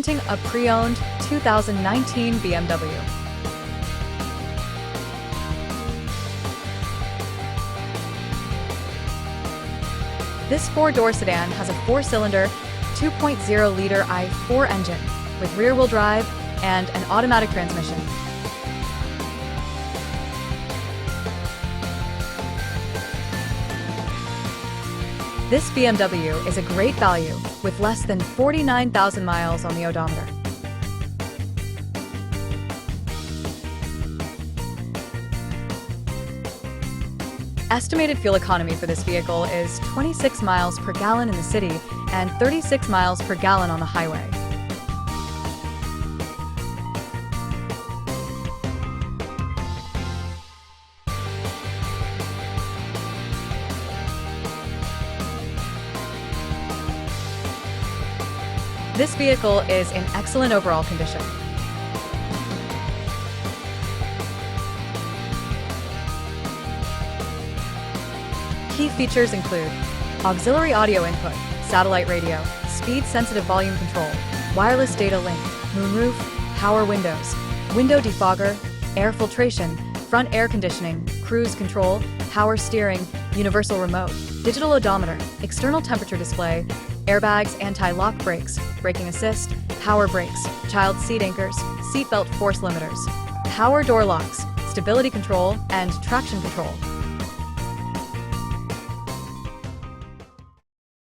A pre-owned 2019 BMW. This four-door sedan has a four-cylinder, 2.0-liter i4 engine with rear-wheel drive and an automatic transmission. This BMW is a great value with less than 49,000 miles on the odometer. Estimated fuel economy for this vehicle is 26 miles per gallon in the city and 36 miles per gallon on the highway. This vehicle is in excellent overall condition. Key features include auxiliary audio input, satellite radio, speed-sensitive volume control, wireless data link, moonroof, power windows, window defogger, air filtration, front air conditioning, cruise control, power steering, universal remote, digital odometer, external temperature display, airbags, anti-lock brakes, braking assist, power brakes, child seat anchors, seatbelt force limiters, power door locks, stability control, and traction control.